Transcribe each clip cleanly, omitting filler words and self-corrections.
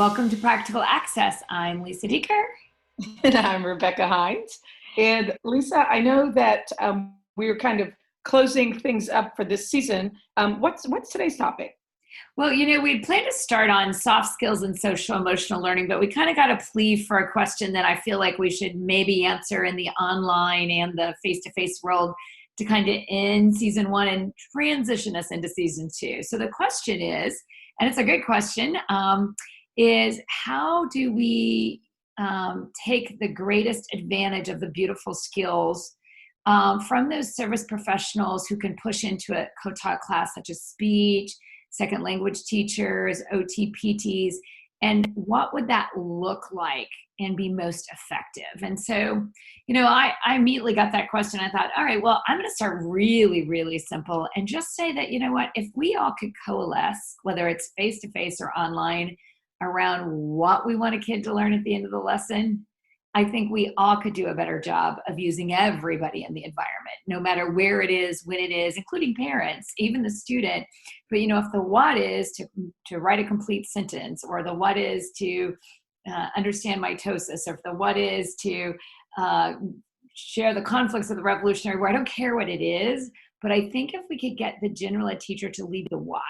Welcome to Practical Access. I'm Lisa Deeker. And I'm Rebecca Hines. And Lisa, I know that we are kind of closing things up for this season. What's today's topic? Well, we'd planned to start on soft skills and social emotional learning, but we kind of got a plea for a question that I feel like we should maybe answer in the online and the face-to-face world to kind of end season one and transition us into season two. So the question is, and it's a good question, is how do we take the greatest advantage of the beautiful skills from those service professionals who can push into a co-taught class such as speech, second language teachers, OT, PTs, and what would that look like and be most effective? And so, I immediately got that question. I thought, all right, well, I'm going to start really, really simple and just say that, if we all could coalesce, whether it's face-to-face or online, around what we want a kid to learn at the end of the lesson, I think we all could do a better job of using everybody in the environment, no matter where it is, when it is, including parents, even the student. But, if the what is to write a complete sentence, or the what is to understand mitosis, or if the what is to share the conflicts of the Revolutionary War, I don't care what it is, but I think if we could get the general ed teacher to lead the what,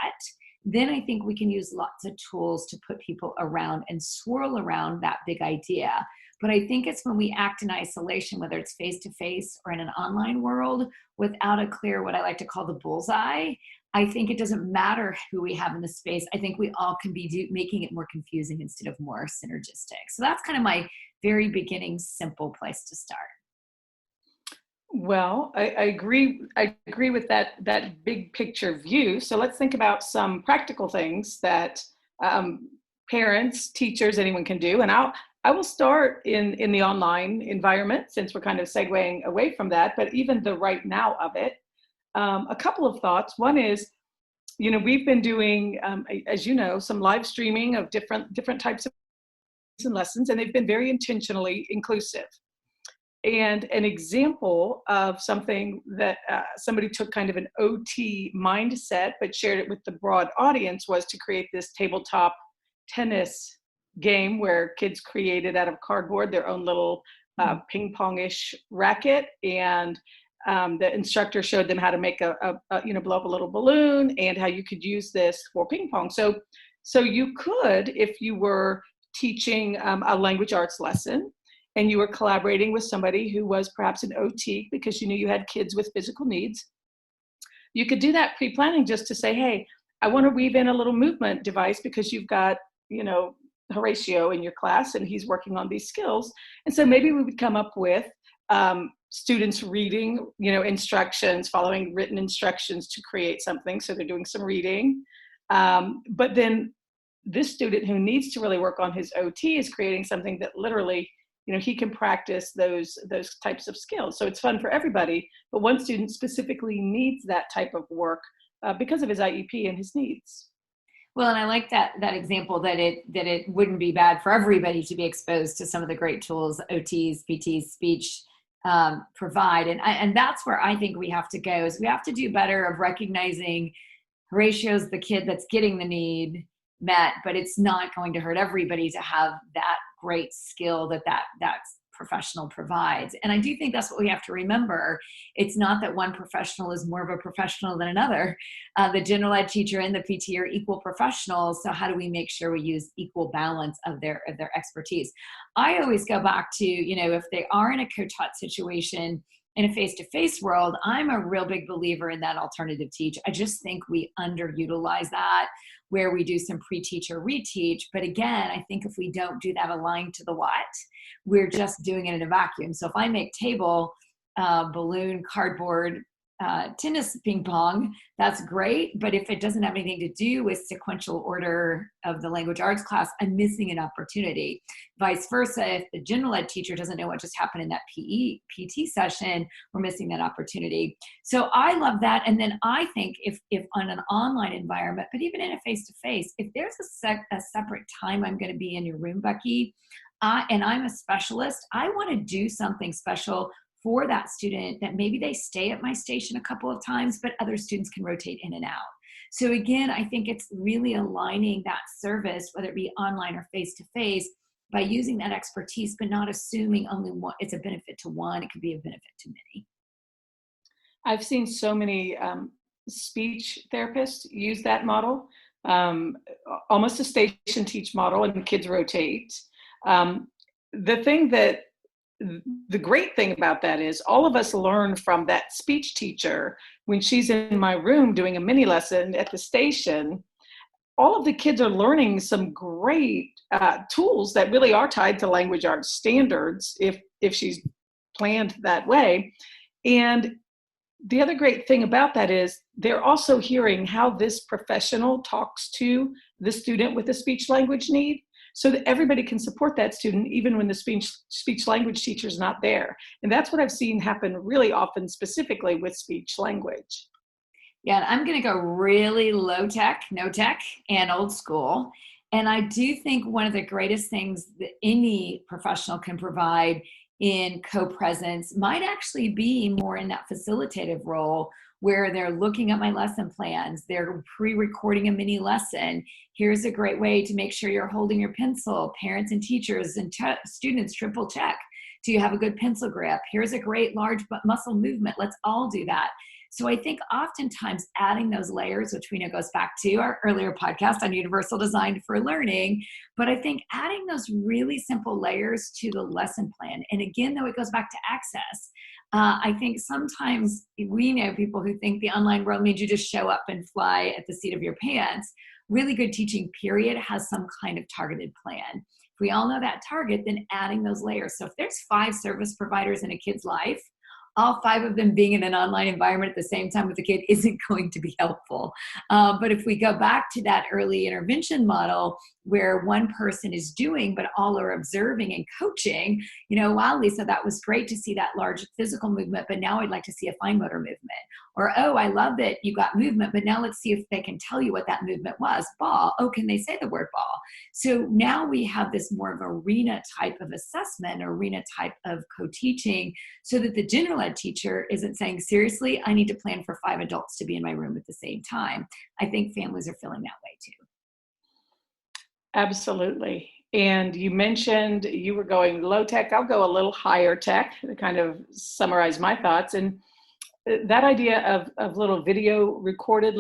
then I think we can use lots of tools to put people around and swirl around that big idea. But I think it's when we act in isolation, whether it's face-to-face or in an online world, without a clear, what I like to call the bullseye, I think it doesn't matter who we have in the space. I think we all can be making it more confusing instead of more synergistic. So that's kind of my very beginning, simple place to start. Well, I agree. I agree with that big picture view. So let's think about some practical things that parents, teachers, anyone can do. And I will start in the online environment, since we're kind of segueing away from that. But even the right now of it, a couple of thoughts. One is, we've been doing, as you know, some live streaming of different types of lessons, and they've been very intentionally inclusive. And an example of something that somebody took kind of an OT mindset but shared it with the broad audience was to create this tabletop tennis game where kids created out of cardboard their own little ping pong-ish racket, and the instructor showed them how to make a blow up a little balloon and how you could use this for ping pong. So you could, if you were teaching a language arts lesson, and you were collaborating with somebody who was perhaps an OT because you knew you had kids with physical needs, you could do that pre-planning just to say, hey, I want to weave in a little movement device because you've got, Horatio in your class and he's working on these skills. And so maybe we would come up with students reading, instructions, following written instructions to create something. So they're doing some reading. But then this student who needs to really work on his OT is creating something that literally he can practice those types of skills. So it's fun for everybody, but one student specifically needs that type of work because of his IEP and his needs. Well, and I like that example that it wouldn't be bad for everybody to be exposed to some of the great tools OTs, PTs, speech provide. And that's where I think we have to go, is we have to do better of recognizing Horatio's the kid that's getting the need met, but it's not going to hurt everybody to have that great skill that professional provides. And I do think that's what we have to remember. It's not that one professional is more of a professional than another. The general ed teacher and the PT are equal professionals. So how do we make sure we use equal balance of their expertise? I always go back to, if they are in a co-taught situation, in a face-to-face world, I'm a real big believer in that alternative teach. I just think we underutilize that, where we do some pre-teach or reteach. But again, I think if we don't do that aligned to the what, we're just doing it in a vacuum. So if I make table, balloon, cardboard, tennis, ping pong, that's great. But if it doesn't have anything to do with sequential order of the language arts class, I'm missing an opportunip. Vice versa, if the general ed teacher doesn't know what just happened in that PT session, we're missing that opportunity. So I love that. And then I think if on an online environment, but even in a face-to-face, if there's a separate time I'm going to be in your room, Becky, and I'm a specialist, I want to do something special for that student that maybe they stay at my station a couple of times, but other students can rotate in and out. So again, I think it's really aligning that service, whether it be online or face-to-face, by using that expertise, but not assuming only one, it's a benefit to one, it could be a benefit to many. I've seen so many speech therapists use that model, um, almost a station teach model, and the kids rotate. Um, the thing that the great thing about that is all of us learn from that speech teacher when she's in my room doing a mini lesson at the station. All of the kids are learning some great tools that really are tied to language arts standards if she's planned that way. And the other great thing about that is they're also hearing how this professional talks to the student with a speech language need, so that everybody can support that student even when the speech language teacher is not there. And that's what I've seen happen really often, specifically with speech language. Yeah, I'm going to go really low tech, no tech, and old school. And I do think one of the greatest things that any professional can provide in co-presence might actually be more in that facilitative role, where they're looking at my lesson plans, they're pre-recording a mini lesson. Here's a great way to make sure you're holding your pencil. Parents and teachers and students triple check. Do you have a good pencil grip? Here's a great large muscle movement. Let's all do that. So I think oftentimes adding those layers, which we know goes back to our earlier podcast on universal design for learning, but I think adding those really simple layers to the lesson plan. And again, though, it goes back to access. I think sometimes we know people who think the online world means you just show up and fly at the seat of your pants. Really good teaching, period, has some kind of targeted plan. If we all know that target, then adding those layers. So if there's 5 service providers in a kid's life, all 5 of them being in an online environment at the same time with the kid isn't going to be helpful. But if we go back to that early intervention model where one person is doing, but all are observing and coaching, wow, Lisa, that was great to see that large physical movement, but now I'd like to see a fine motor movement. Or, oh, I love that you got movement, but now let's see if they can tell you what that movement was. Ball. Oh, can they say the word ball? So now we have this more of arena type of assessment, arena type of co-teaching, so that the general ed teacher isn't saying, seriously, I need to plan for 5 adults to be in my room at the same time. I think families are feeling that way too. Absolutely. And you mentioned you were going low tech. I'll go a little higher tech to kind of summarize my thoughts. And that idea of little video recorded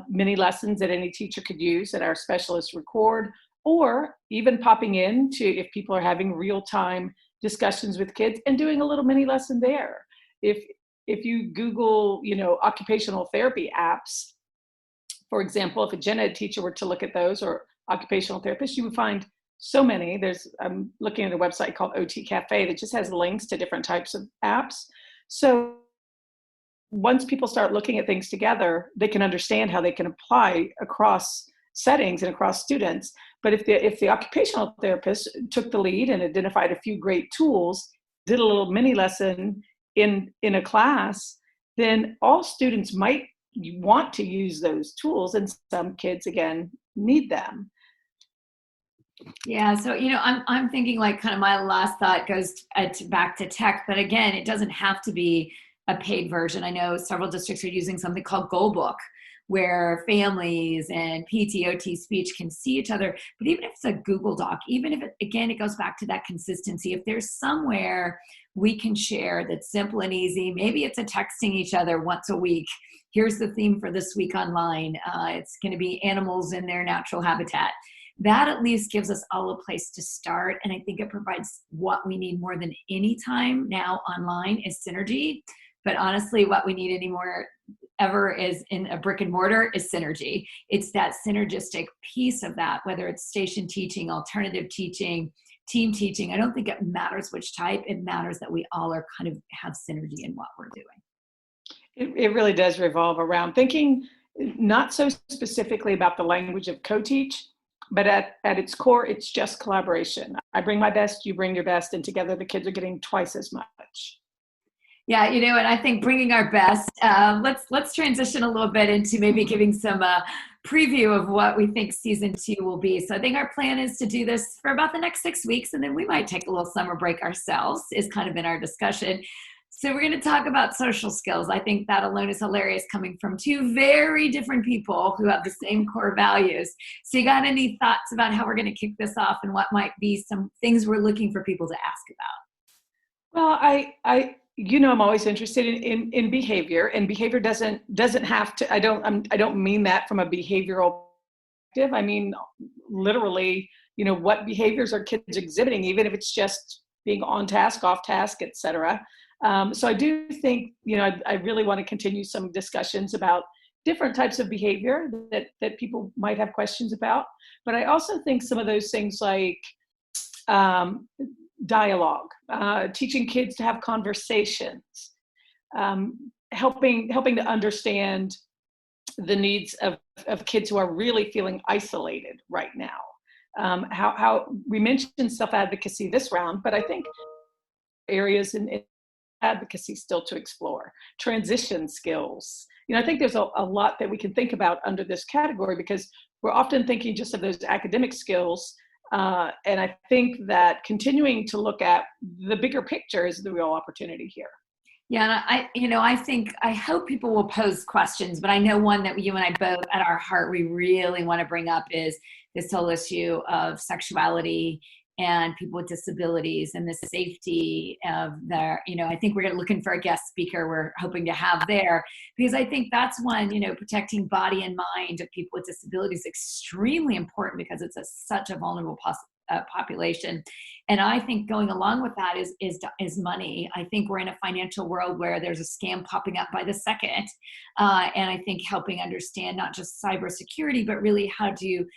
mini lessons that any teacher could use that our specialists record, or even popping in to, if people are having real-time discussions with kids, and doing a little mini lesson there. If you Google, occupational therapy apps, for example, if a gen ed teacher were to look at those, or occupational therapists, you would find so many. I'm looking at a website called OT Cafe that just has links to different types of apps. So once people start looking at things together, they can understand how they can apply across settings and across students. But if the occupational therapist took the lead and identified a few great tools, did a little mini lesson in a class, then all students might want to use those tools, and some kids, again, need them. Yeah, so I'm thinking, like, kind of my last thought goes back to tech, but again, it doesn't have to be a paid version. I know several districts are using something called Goalbook, where families and PTOT speech can see each other. But even if it's a Google Doc, even if it goes back to that consistency. If there's somewhere we can share that's simple and easy, maybe it's a texting each other once a week. Here's the theme for this week online. It's going to be animals in their natural habitat. That at least gives us all a place to start. And I think it provides what we need more than any time now online is synergy. But honestly, what we need anymore ever is in a brick and mortar is synergy. It's that synergistic piece of that, whether it's station teaching, alternative teaching, team teaching. I don't think it matters which type. It matters that we all are kind of have synergy in what we're doing. It really does revolve around thinking not so specifically about the language of co-teach, but at its core, it's just collaboration. I bring my best, you bring your best, and together the kids are getting twice as much. Yeah, and I think bringing our best, let's transition a little bit into maybe giving some preview of what we think season 2 will be. So I think our plan is to do this for about the next 6 weeks, and then we might take a little summer break ourselves, is kind of in our discussion. So we're going to talk about social skills. I think that alone is hilarious, coming from two very different people who have the same core values. So you got any thoughts about how we're going to kick this off and what might be some things we're looking for people to ask about? Well, I'm always interested in behavior, and behavior doesn't have to. I don't mean that from a behavioral perspective. I mean, literally, what behaviors are kids exhibiting, even if it's just being on task, off task, etc. So I do think, I really want to continue some discussions about different types of behavior that people might have questions about. But I also think some of those things like dialogue, teaching kids to have conversations, helping to understand the needs of kids who are really feeling isolated right now. How we mentioned self-advocacy this round, but I think areas in advocacy still to explore. Transition skills. I think there's a lot that we can think about under this category, because we're often thinking just of those academic skills. And I think that continuing to look at the bigger picture is the real opportunity here. Yeah, and I hope people will pose questions, but I know one that you and I both at our heart, we really want to bring up is this whole issue of sexuality and people with disabilities and the safety of their, I think we're looking for a guest speaker we're hoping to have there, because I think that's one, protecting body and mind of people with disabilities is extremely important, because it's such a vulnerable population. And I think going along with that is money. I think we're in a financial world where there's a scam popping up by the second. And I think helping understand not just cybersecurity, but really how do you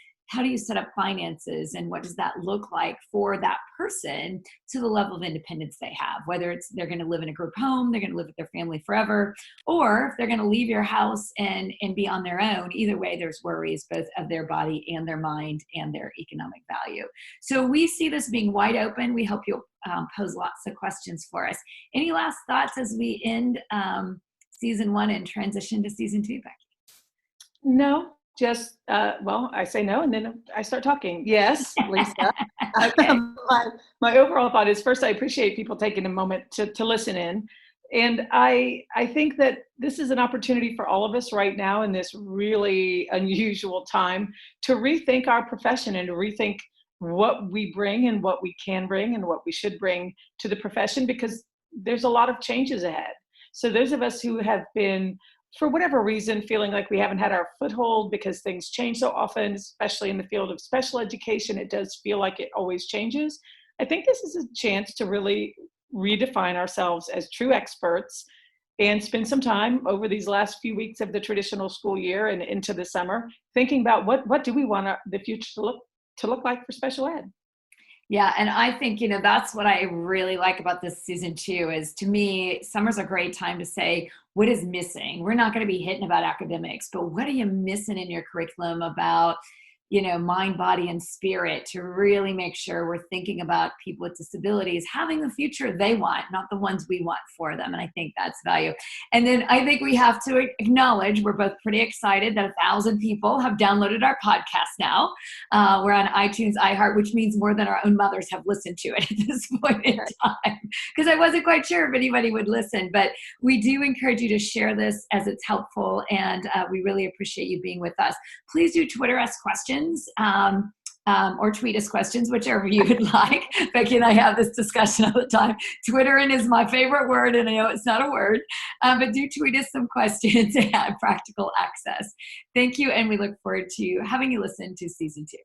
set up finances, and what does that look like for that person to the level of independence they have, whether it's they're going to live in a group home, they're going to live with their family forever, or if they're going to leave your house and be on their own. Either way, there's worries both of their body and their mind and their economic value. So we see this being wide open. We hope you'll pose lots of questions for us. Any last thoughts as we end season 1 and transition to season 2, Becky? No. Just, I say no, and then I start talking. Yes, Lisa. Okay. My overall thought is, first, I appreciate people taking a moment to listen in. And I think that this is an opportunity for all of us right now in this really unusual time to rethink our profession and to rethink what we bring and what we can bring and what we should bring to the profession, because there's a lot of changes ahead. So those of us who have been, for whatever reason, feeling like we haven't had our foothold because things change so often, especially in the field of special education, it does feel like it always changes. I think this is a chance to really redefine ourselves as true experts and spend some time over these last few weeks of the traditional school year and into the summer thinking about what do we want the future to look like for special ed. Yeah, and I think, that's what I really like about this season 2 is, to me, summer's a great time to say, what is missing? We're not going to be hitting about academics, but what are you missing in your curriculum about, mind, body, and spirit, to really make sure we're thinking about people with disabilities having the future they want, not the ones we want for them. And I think that's value. And then I think we have to acknowledge we're both pretty excited that 1,000 people have downloaded our podcast now. We're on iTunes, iHeart, which means more than our own mothers have listened to it at this point in time, because I wasn't quite sure if anybody would listen. But we do encourage you to share this as it's helpful, and we really appreciate you being with us. Please do Twitter us questions. Or tweet us questions, whichever you would like. Becky and I have this discussion all the time. Twittering is my favorite word, and I know it's not a word, but do tweet us some questions and practical access. Thank you, and we look forward to having you listen to season 2.